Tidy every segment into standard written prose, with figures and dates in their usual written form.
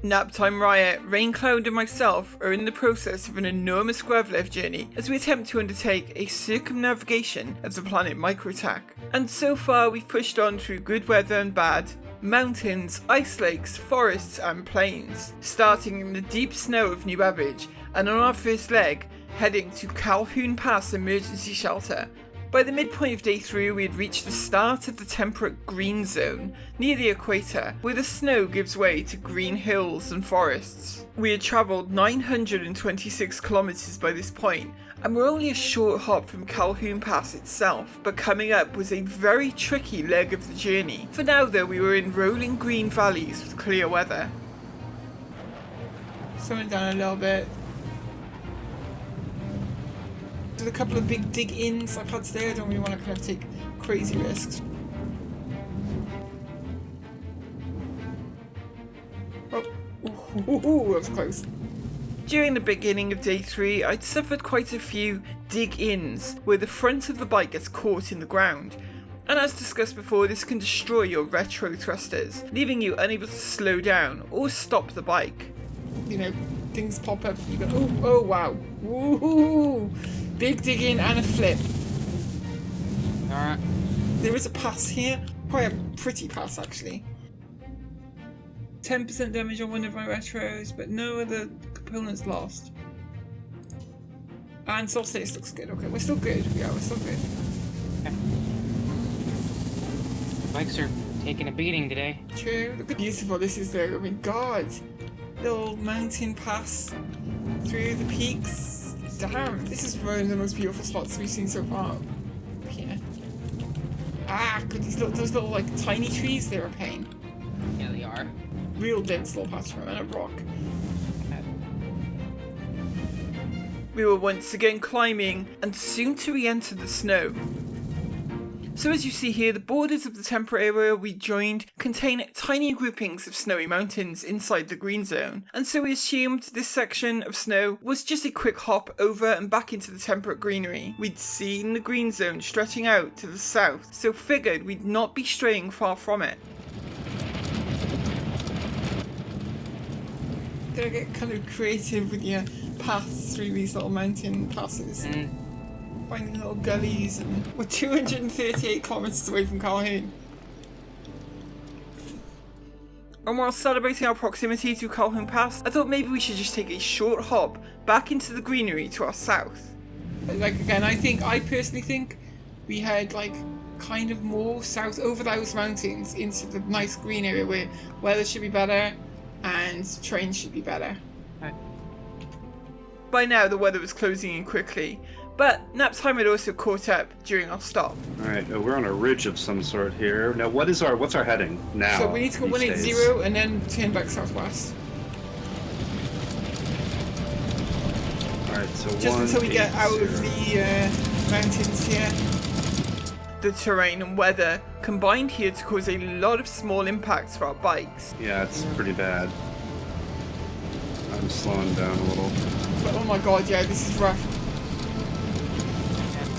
Naptime Riot, Raincloud and myself are in the process of an enormous grav-lift journey as we attempt to undertake a circumnavigation of the planet Microtech. And so far we've pushed on through good weather and bad, mountains, ice lakes, forests and plains, starting in the deep snow of New Babbage and on our first leg, heading to Calhoun Pass Emergency Shelter. By the midpoint of day 3 we had reached the start of the temperate green zone, near the equator, where the snow gives way to green hills and forests. We had travelled 926 kilometres by this point, and we're only a short hop from Calhoun Pass itself, but coming up was a very tricky leg of the journey. For now though, we were in rolling green valleys with clear weather. Slowing down a little bit. There's a couple of big dig-ins I've had today. I don't really want to kind of take crazy risks. Oh, ooh, that was close. During the beginning of day 3, I'd suffered quite a few dig-ins where the front of the bike gets caught in the ground. And as discussed before, this can destroy your retro thrusters, leaving you unable to slow down or stop the bike. You know, things pop up, you go, oh wow, woohoo! Big dig in and a flip. Alright. There is a pass here. Quite a pretty pass actually. 10% damage on one of my retros, but no other components lost. And soft status looks good. Okay, we're still good. Yeah, we're still good. Okay. Bikes are taking a beating today. True. Look how beautiful this is though. I mean, God. Little mountain pass through the peaks. Damn, this is one of the most beautiful spots we've seen so far. Here. Ah, good, those little like tiny trees, they're a pain. Yeah, they are. Real dense little patch from a rock. We were once again climbing and soon to re-enter the snow. So as you see here, the borders of the temperate area we joined contain tiny groupings of snowy mountains inside the green zone, and so we assumed this section of snow was just a quick hop over and back into the temperate greenery. We'd seen the green zone stretching out to the south, so figured we'd not be straying far from it. Gotta get kind of creative with your paths through these little mountain passes. Finding little gullies, and we're 238 kilometres away from Calhoun. And while celebrating our proximity to Calhoun Pass, I thought maybe we should just take a short hop back into the greenery to our south. Like again, I personally think we had like kind of more south over those mountains into the nice green area where weather should be better and trains should be better. Right. By now the weather was closing in quickly, but nap time had also caught up during our stop. Alright, we're on a ridge of some sort here. Now what's our heading now? So we need to go 180 and then turn back southwest. Alright, so just until we get out of the mountains here. The terrain and weather combined here to cause a lot of small impacts for our bikes. Yeah, it's pretty bad. I'm slowing down a little. But oh my god, yeah, this is rough.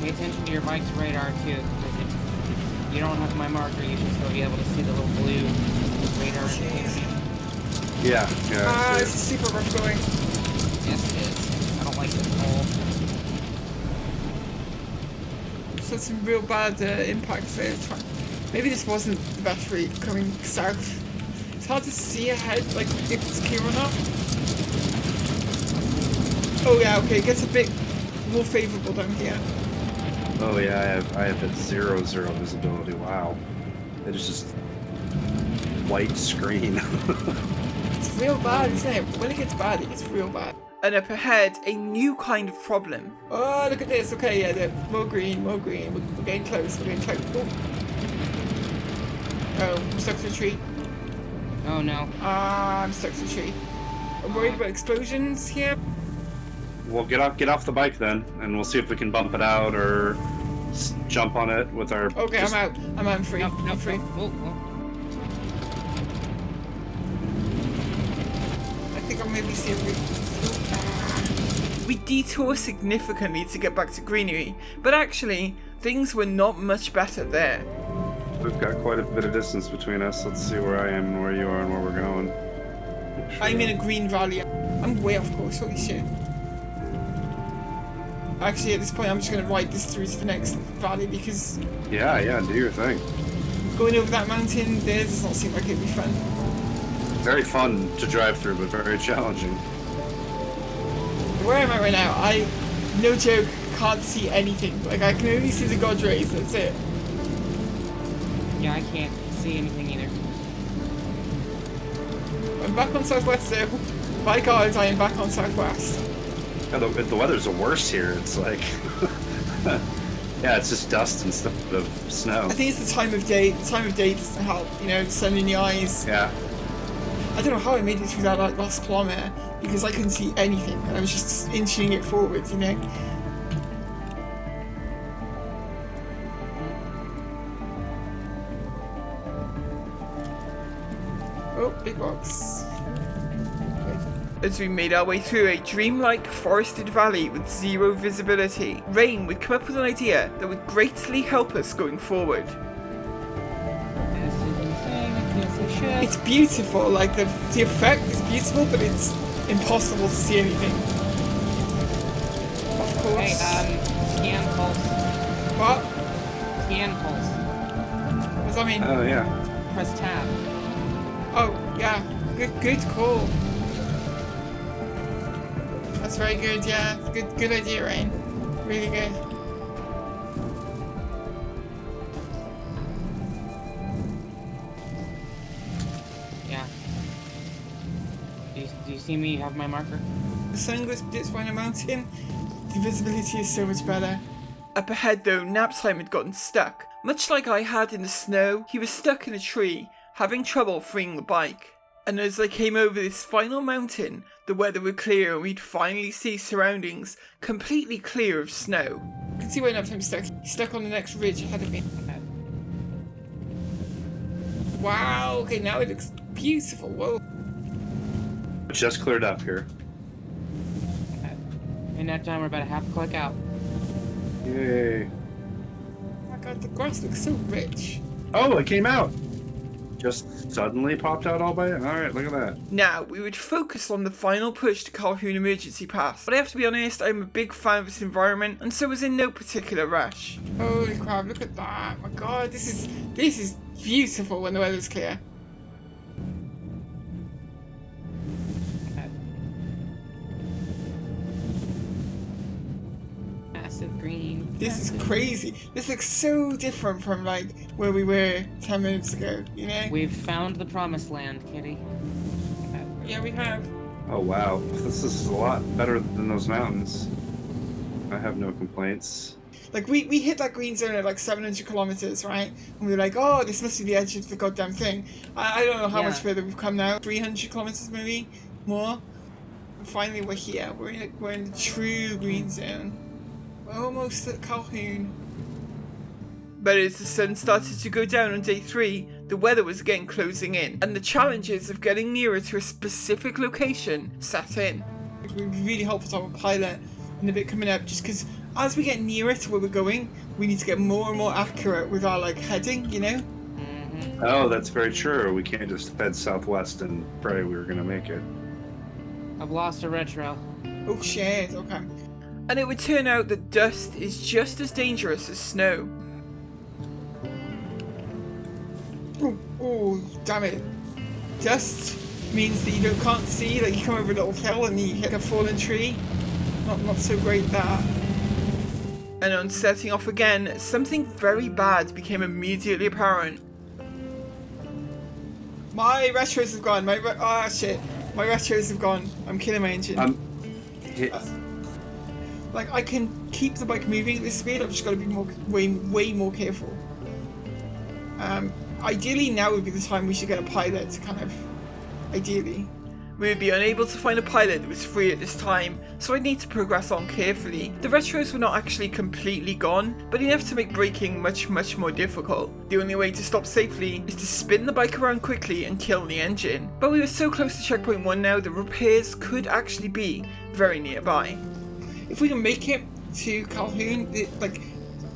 Pay attention to your bike's radar too, because if you don't have my marker, you should still be able to see the little blue radar indication. Yeah. This is super rough going. Yes, it is. I don't like this hole. So some real bad impacts there. Maybe this wasn't the best route coming south. It's hard to see ahead, like if it's clear or not. Oh yeah, okay, it gets a bit more favourable down here. Oh yeah, I have that 0 visibility. Wow, it is just white screen. It's real bad, isn't it? When it gets bad, it gets real bad. And up ahead, a new kind of problem. Oh, look at this. Okay, yeah, more green, more green. We're getting close. We're getting close. Oh, I'm stuck to a tree. Oh no. I'm stuck to a tree. I'm worried about explosions here. Well, get off the bike then, and we'll see if we can bump it out or jump on it with our. Okay, I'm out. I'm free. I'm free. I think I'll maybe see a We detour significantly to get back to greenery, but actually, things were not much better there. We've got quite a bit of distance between us. Let's see where I am and where you are and where we're going. I'm in a green valley. I'm way off course, holy shit. Actually, at this point, I'm just going to ride this through to the next valley because... Yeah, do your thing. Going over that mountain there does not seem like it'd be fun. Very fun to drive through, but very challenging. Where I'm at right now, I, no joke, can't see anything. Like, I can only see the God rays, that's it. Yeah, I can't see anything either. I'm back on Southwest though. By God, I am back on Southwest. Yeah, the weather's the worst here. It's like... yeah, it's just dust instead of snow. I think it's the time of day. The time of day doesn't help, you know, the sun in your eyes. Yeah. I don't know how I made it through that like, last kilometre, because I couldn't see anything. I was just inching it forward, you know? Oh, big box. As we made our way through a dreamlike forested valley with zero visibility, Rain would come up with an idea that would greatly help us going forward. This is insane. I can't see shit. It's beautiful, like the effect is beautiful, but it's impossible to see anything. Of course. Hey, scan pulse. What? Scan pulse. What does that mean? Oh, yeah. Press tab. Oh, yeah. Good call. That's very good, yeah. Good idea, Rain. Really good. Yeah. Do you see me have my marker? The sun goes dips behind a mountain. The visibility is so much better. Up ahead though, Naptime had gotten stuck. Much like I had in the snow, he was stuck in a tree, having trouble freeing the bike. And as I came over this final mountain, the weather would clear and we'd finally see surroundings completely clear of snow. I can see where Naptime's stuck. He's stuck on the next ridge ahead of me. Wow, okay, now it looks beautiful. Whoa. Just cleared up here. In that time, we're about a half click out. Yay. Oh my god, the grass looks so rich. Oh, it came out! Just suddenly popped out all by it? Alright, look at that. Now, we would focus on the final push to Calhoun Emergency Pass, but I have to be honest, I'm a big fan of this environment, and so was in no particular rush. Holy crap, look at that. My god, this is beautiful when the weather's clear. Massive green. This is crazy. This looks so different from like where we were 10 minutes ago, you know? We've found the promised land, Kitty. Yeah, we have. Oh wow, this is a lot better than those mountains. I have no complaints. Like we hit that green zone at like 700 kilometers, right? And we were like, oh, this must be the edge of the goddamn thing. I don't know how much further we've come now. 300 kilometers maybe? More? And finally we're here. We're in the true green zone. We're almost at Calhoun. But as the sun started to go down on day 3, the weather was again closing in, and the challenges of getting nearer to a specific location sat in. It would be really helpful to have a pilot in the bit coming up, just because as we get nearer to where we're going, we need to get more and more accurate with our like heading, you know? Mm-hmm. Oh, that's very true. We can't just head southwest and pray we were gonna make it. I've lost a retro. Oh shit, okay. And it would turn out that dust is just as dangerous as snow. Oh, damn it. Dust means that you can't see, like you come over a little hill and you hit a fallen tree. Not so great that. And on setting off again, something very bad became immediately apparent. My retros have gone, shit. My retros have gone. I'm killing my engine. Like, I can keep the bike moving at this speed, I've just got to be way more careful. Ideally now would be the time we should get a pilot to kind of... Ideally. We would be unable to find a pilot that was free at this time, so I'd need to progress on carefully. The retros were not actually completely gone, but enough to make braking much more difficult. The only way to stop safely is to spin the bike around quickly and kill the engine. But we were so close to checkpoint 1 now that repairs could actually be very nearby. If we can make it to Calhoun, like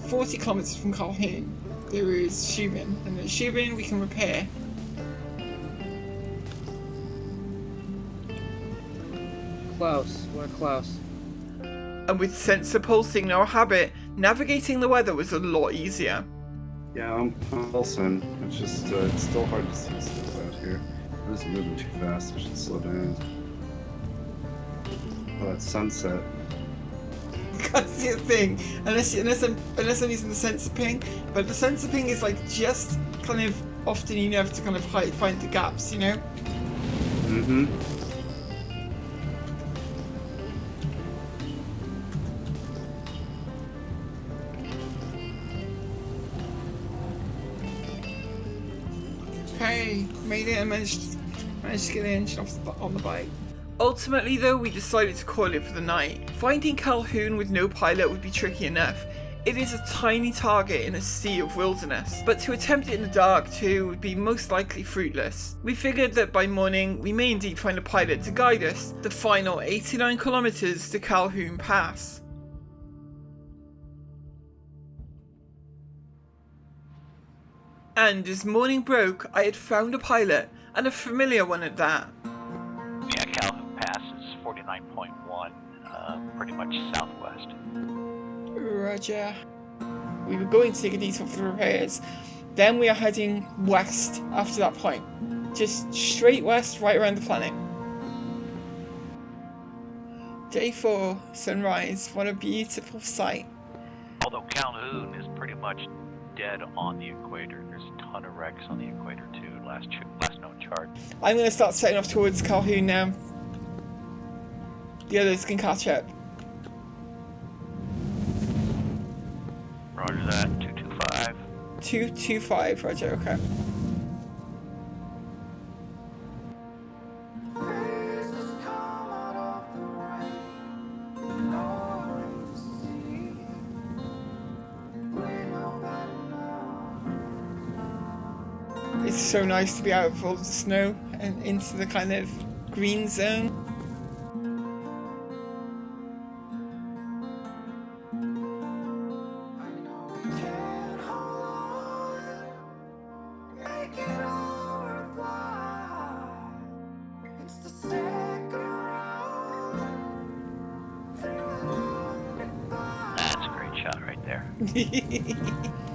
40 kilometers from Calhoun, there is Shubin, and at Shubin we can repair. close. We're close. And with sensor pulsing in our habit, navigating the weather was a lot easier. Yeah, I'm pulsing. It's just, it's still hard to see stuff out here. I'm just moving too fast. I should slow down. Oh, it's sunset. Can't see a thing unless I'm using the sensor ping. But the sensor ping is like just kind of often enough to kind of find the gaps, you know? Mm-hmm. Okay, made it. I managed to get the engine on the bike. Ultimately though, we decided to call it for the night. Finding Calhoun with no pilot would be tricky enough. It is a tiny target in a sea of wilderness, but to attempt it in the dark too would be most likely fruitless. We figured that by morning we may indeed find a pilot to guide us the final 89 kilometers to Calhoun Pass. And as morning broke, I had found a pilot, and a familiar one at that. Yeah, Calhoun Pass is 49.1, pretty much southwest. Roger. We were going to take a detour for the repairs. Then we are heading west after that point. Just straight west, right around the planet. Day 4, sunrise. What a beautiful sight. Although Calhoun is pretty much dead on the equator. There's a ton of wrecks on the equator too, last known chart. I'm going to start setting off towards Calhoun now. The others can catch up. Roger that, 225. 225, roger, okay. It's so nice to be out of all the snow and into the kind of green zone. That's a great shot right there.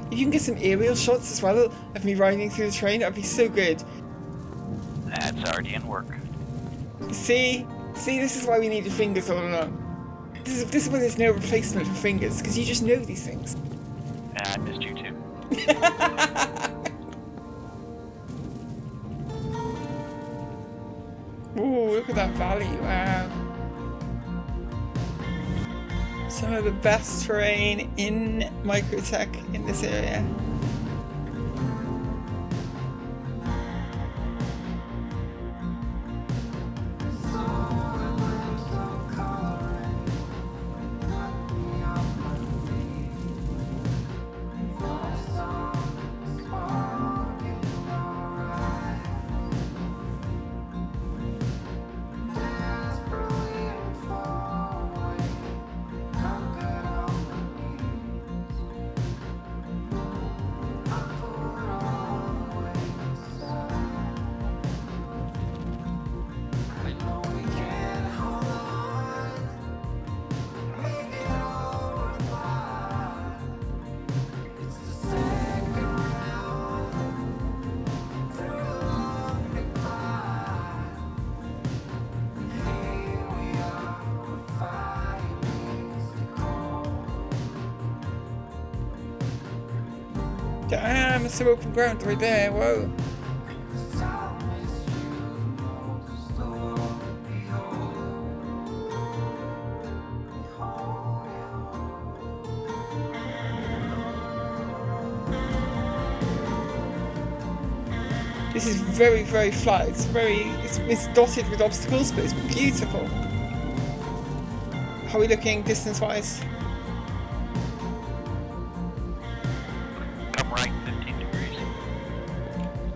If you can get some aerial shots as well of me riding through the train, that'd be so good. That's already in work. See, this is why we needed fingers all along. This is why there's no replacement for fingers, because you just know these things. Yeah, I missed you too. Ooh, look at that valley, wow. Some of the best terrain in Microtech in this area. Damn, it's some open ground right there, whoa. This is very, very flat. It's dotted with obstacles, but it's beautiful. How are we looking distance-wise? Come right 15 degrees.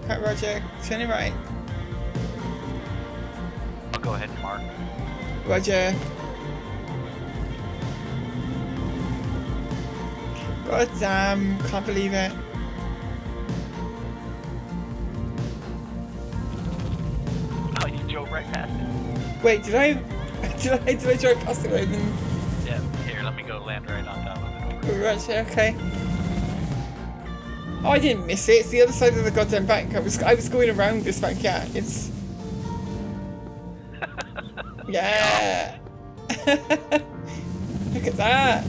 Right, roger. Turning right. I'll go ahead and mark. Roger. God damn, can't believe it. Oh, you drove right past it. Wait, did I? did I drive past it and then... Yeah, here, let me go land right on top of it. Right, okay. Oh, I didn't miss it. It's the other side of the goddamn bank. I was going around this bank. Yeah, it's... Yeah. Look at that.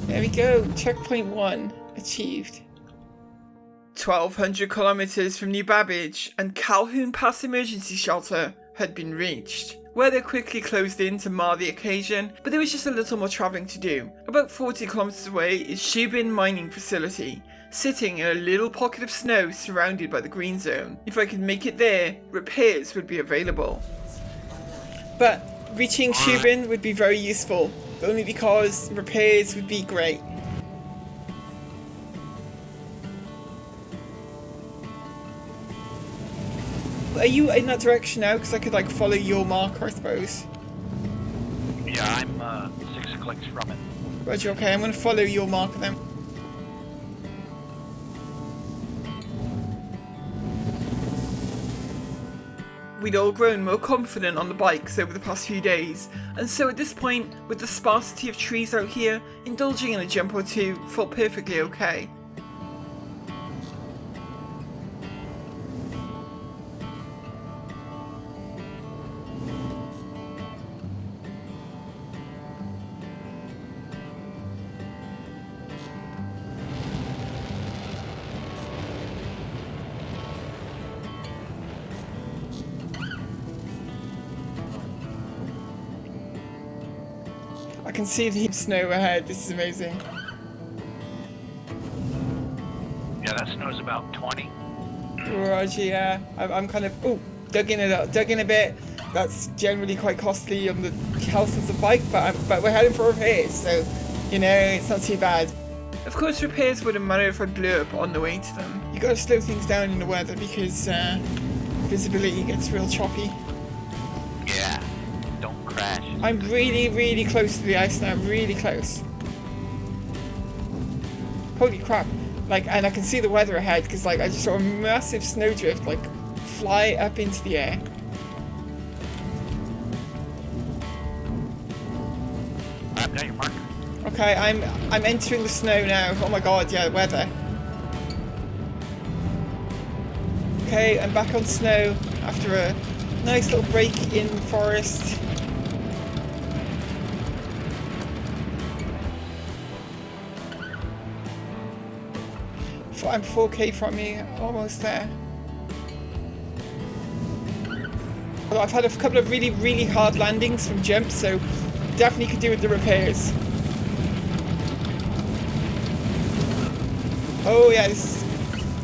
There we go. Checkpoint 1 achieved. 1,200 kilometers from New Babbage and Calhoun Pass Emergency Shelter had been reached. Weather quickly closed in to mar the occasion, but there was just a little more travelling to do. About 40 kilometers away is Shubin mining facility, sitting in a little pocket of snow surrounded by the green zone. If I could make it there, repairs would be available. But reaching Shubin would be very useful, only because repairs would be great. Are you in that direction now? Because I could like follow your marker, I suppose. Yeah, I'm 6 clicks from it. Roger, okay, I'm going to follow your marker then. We'd all grown more confident on the bikes over the past few days, and so at this point, with the sparsity of trees out here, indulging in a jump or two felt perfectly okay. I can see the snow ahead. This is amazing. Yeah, that snow's about 20. Roger, yeah. I'm kind of dug in a bit. That's generally quite costly on the health of the bike, but we're heading for repairs, so you know it's not too bad. Of course, repairs wouldn't matter if I blew up on the way to them. You got to slow things down in the weather because visibility gets real choppy. Yeah, don't crash. I'm really, really close to the ice now. Really close. Holy crap! Like, and I can see the weather ahead because like I just saw a massive snowdrift like fly up into the air. I've got your marker. Okay, I'm entering the snow now. Oh my god, yeah, weather. Okay, I'm back on snow after a nice little break in forest. I'm 4k from you, almost there. Well, I've had a couple of really, really hard landings from jumps, so definitely could do with the repairs. Oh yeah, this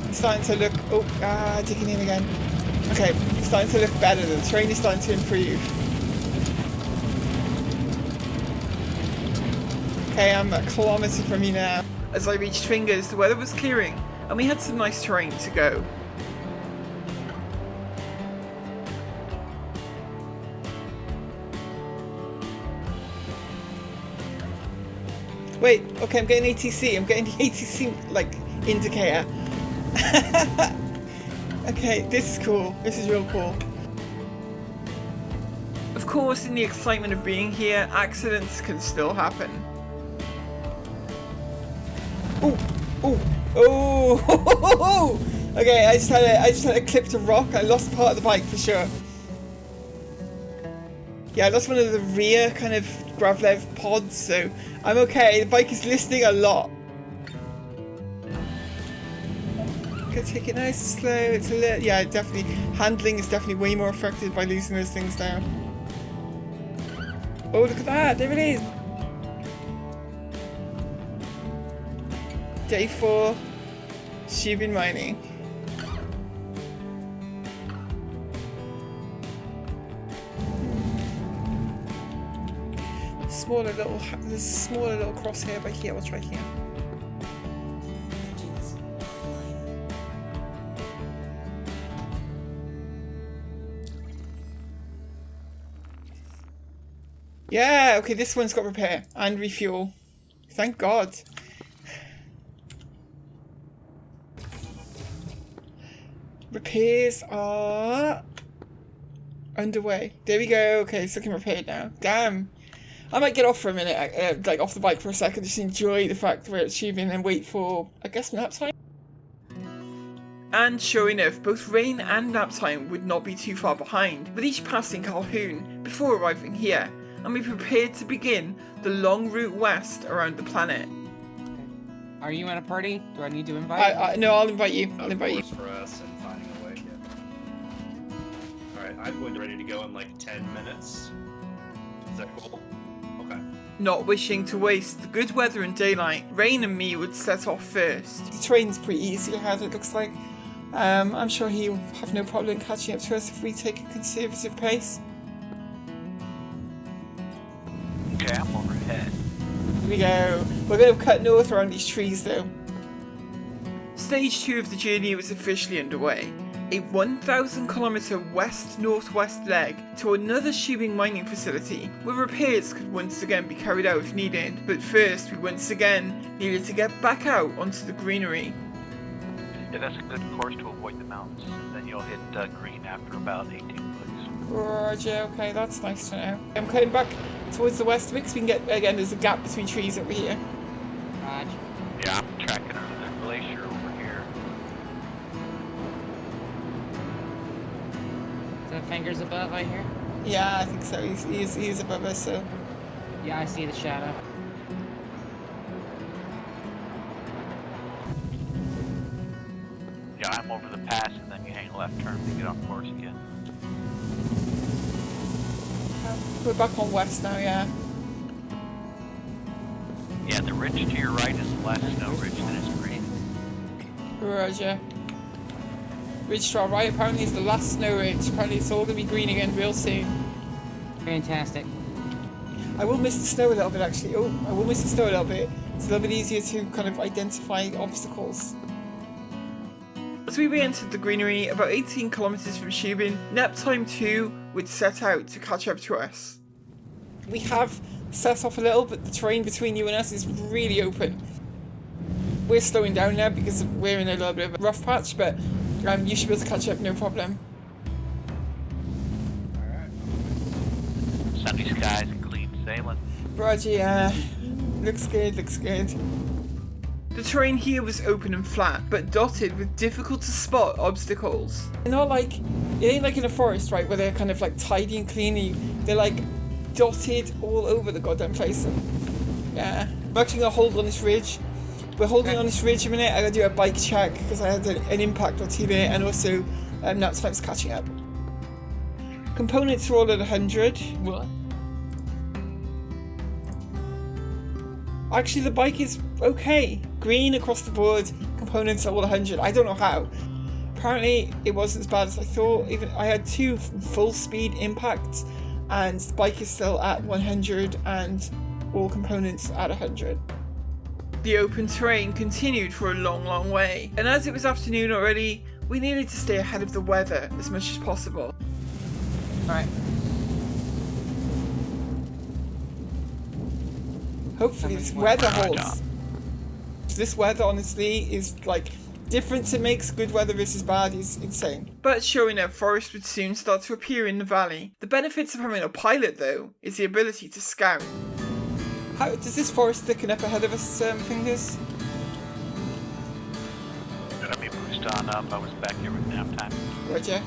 is starting to look, digging in again. Okay, it's starting to look better, the terrain is starting to improve. Okay, I'm a kilometre from you now. As I reached Fingers, the weather was clearing, and we had some nice terrain to go. Wait, okay, I'm getting ATC. I'm getting the ATC, like, indicator. Okay, this is cool. This is real cool. Of course, in the excitement of being here, accidents can still happen. Oh! Okay, I just had a clipped a rock. I lost part of the bike for sure. Yeah, I lost one of the rear kind of Gravlev pods, so I'm okay. The bike is listing a lot. Gotta take it nice and slow. It's a little, yeah, definitely. Handling is definitely way more affected by losing those things down. Oh, look at that! There it is. Day 4, Shubin mining. There's a smaller little crosshair by here. We'll try here. Yeah, okay, this one's got repair and refuel. Thank God. Repairs are Underway. There we go. Okay, it's looking repaired now. Damn. I might get off for a minute, like off the bike for a second, just enjoy the fact we're at Shubin and wait for, I guess, nap time? And sure enough, both rain and nap time would not be too far behind, with each passing Calhoun before arriving here, and we prepared to begin the long route west around the planet. Are you in a party? Do I need to invite? No, I'll invite you. I'll invite you. For us and finding a way. Yeah. All right, I'm going ready to go in like 10 minutes. Is that cool? Okay. Not wishing to waste the good weather and daylight, Rain and me would set off first. The train's pretty easy ahead, it looks like. I'm sure he'll have no problem catching up to us if we take a conservative pace. Okay, I'm overhead. Here we go. We're going to cut north around these trees though. Stage 2 of the journey was officially underway. A 1,000 kilometre west-northwest leg to another Shubin mining facility, where repairs could once again be carried out if needed. But first, we once again needed to get back out onto the greenery. Yeah, that's a good course to avoid the mountains. Then you'll hit green after about 18 clicks. Roger, okay, that's nice to know. I'm cutting back towards the west of it because we can get, again, there's a gap between trees over here. Roger. Yeah, I'm tracking under the glacier over here. So fingers above, I hear? Yeah, I think so. He's above us, so. Yeah, I see the shadow. Yeah, I'm over the pass and then you hang a left turn to get on course again. We're back on west now, yeah. Yeah, the ridge to your right is less snow ridge than it's green. Roger. Ridge to our right apparently is the last snow ridge. Apparently it's all going to be green again real soon. Fantastic. I will miss the snow a little bit actually. Oh, I will miss the snow a little bit. It's a little bit easier to kind of identify obstacles. As we re-entered the greenery, about 18 kilometres from Shubin, nap time 2 would set out to catch up to us. We have set off a little, but the terrain between you and us is really open. We're slowing down now because we're in a little bit of a rough patch, but you should be able to catch up, no problem. Alright. Sunny skies and clean sailing. Roger, yeah. Looks good, looks good. The terrain here was open and flat, but dotted with difficult to spot obstacles. They're not like, it ain't like in a forest, right, where they're kind of like tidy and clean. They're like dotted all over the goddamn place. Yeah. I'm actually gonna hold on this ridge. We're holding on this ridge a minute. I gotta do a bike check because I had an impact or two there, and also nap time's catching up. Components are all at 100. What? Actually, the bike is okay. Green across the board. Components are all 100. I don't know how. Apparently, it wasn't as bad as I thought. Even I had 2 full speed impacts, and the bike is still at 100, and all components at 100. The open terrain continued for a long, long way, and as it was afternoon already, we needed to stay ahead of the weather as much as possible. Alright. Hopefully this weather holds. This weather honestly is like difference it makes. Good weather versus bad is insane. But sure enough, forest would soon start to appear in the valley. The benefits of having a pilot though is the ability to scout. How does this forest thicken up ahead of us, Fingers? Let me boost on up. I was back here with nap time. Roger.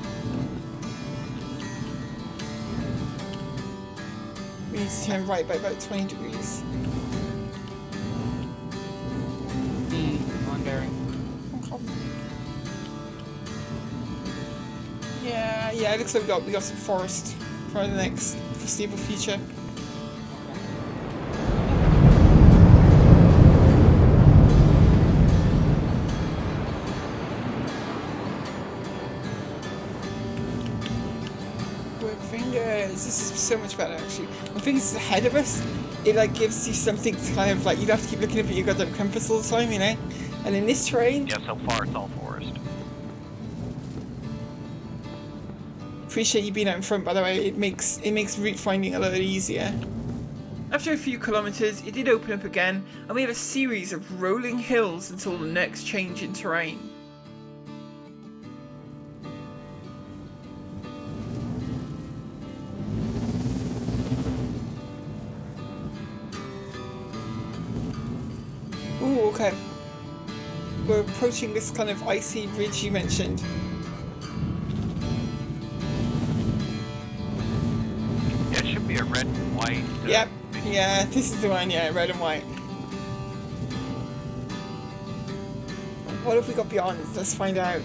We need to turn right by about 20 degrees. On bearing. Okay. Yeah, it looks like we got some forest for the next foreseeable future. Fingers, this is so much better actually. When Fingers is ahead of us, it like gives you something to kind of like, you don't have to keep looking up at your goddamn compass all the time, you know? And in this terrain... Yeah, so far it's all forest. Appreciate you being out in front, by the way. It makes route finding a little easier. After a few kilometres, it did open up again, and we have a series of rolling hills until the next change in terrain. okay. We're approaching this kind of icy ridge you mentioned. Yeah, it should be a red and white. Yep. Yeah, this is the one, yeah, red and white. What have we got beyond? Let's find out.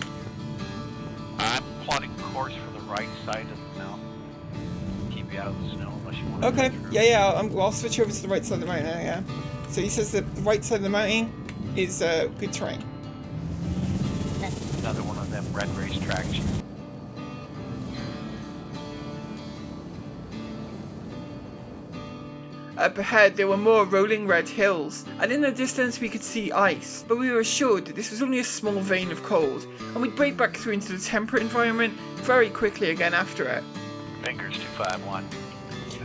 I'm plotting course for the right side of the mountain. Keep you out of the snow unless you want to. Okay, go through. yeah, I'll switch over to the right side of the mountain now, yeah. So he says that the right side of the mountain is good terrain. Another one of them red race tracks. Up ahead there were more rolling red hills, and in the distance we could see ice, but we were assured that this was only a small vein of cold, and we'd break back through into the temperate environment very quickly again after it. Fingers 251.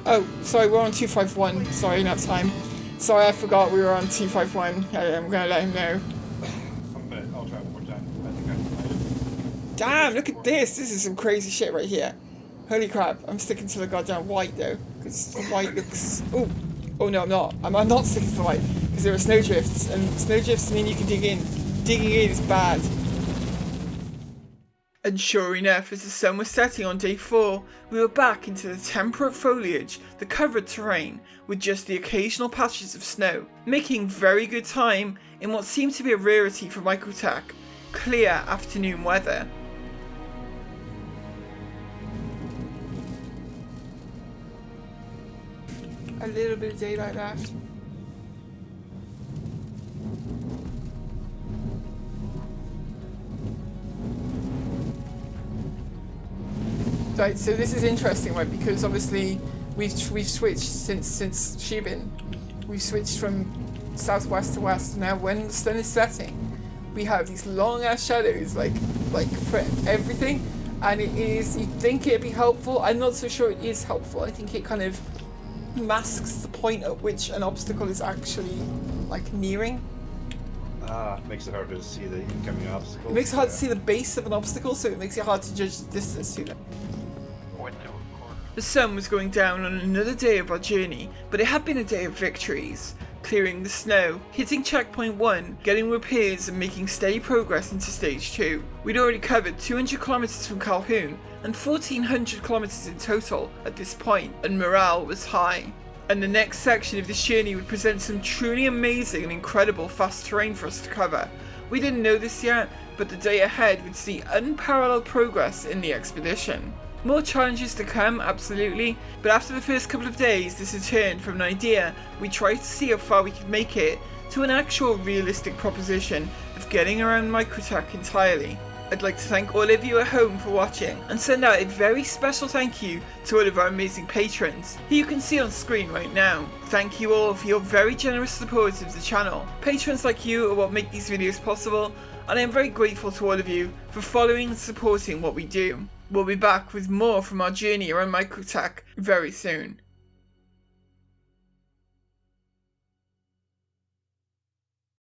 Oh, sorry, we're on 251, sorry, not time. Sorry, I forgot we were on 251, I'm gonna let him know. I'll try one more time. I think I can find it. Damn, look at this, this is some crazy shit right here. Holy crap, I'm sticking to the goddamn white though, because the white looks... Oh no, I'm not. I'm not sticking to the white, because there are snow drifts, and snow drifts mean you can dig in. Digging in is bad. And sure enough, as the sun was setting on day 4, we were back into the temperate foliage, the covered terrain, with just the occasional patches of snow, making very good time in what seemed to be a rarity for Microtech, clear afternoon weather. A little bit of daylight left. Right, so this is interesting, right? Because obviously we've switched since Shubin. We've switched from southwest to west. Now, when the sun is setting, we have these long ass shadows, like for everything, and it is. You'd think it'd be helpful. I'm not so sure it is helpful. I think it kind of masks the point at which an obstacle is actually like nearing. Makes it hard to see the incoming obstacles. It makes it hard to see the base of an obstacle, so it makes it hard to judge the distance to them. The sun was going down on another day of our journey, but it had been a day of victories. Clearing the snow, hitting checkpoint 1, getting repairs and making steady progress into stage 2. We'd already covered 200 kilometers from Calhoun and 1400 kilometers in total at this point, and morale was high. And the next section of this journey would present some truly amazing and incredible fast terrain for us to cover. We didn't know this yet, but the day ahead would see unparalleled progress in the expedition. More challenges to come, absolutely, but after the first couple of days this had turned from an idea we tried to see how far we could make it to an actual realistic proposition of getting around Microtech entirely. I'd like to thank all of you at home for watching and send out a very special thank you to all of our amazing patrons, who you can see on screen right now. Thank you all for your very generous support of the channel. Patrons like you are what make these videos possible, and I am very grateful to all of you for following and supporting what we do. We'll be back with more from our journey around Microtech very soon.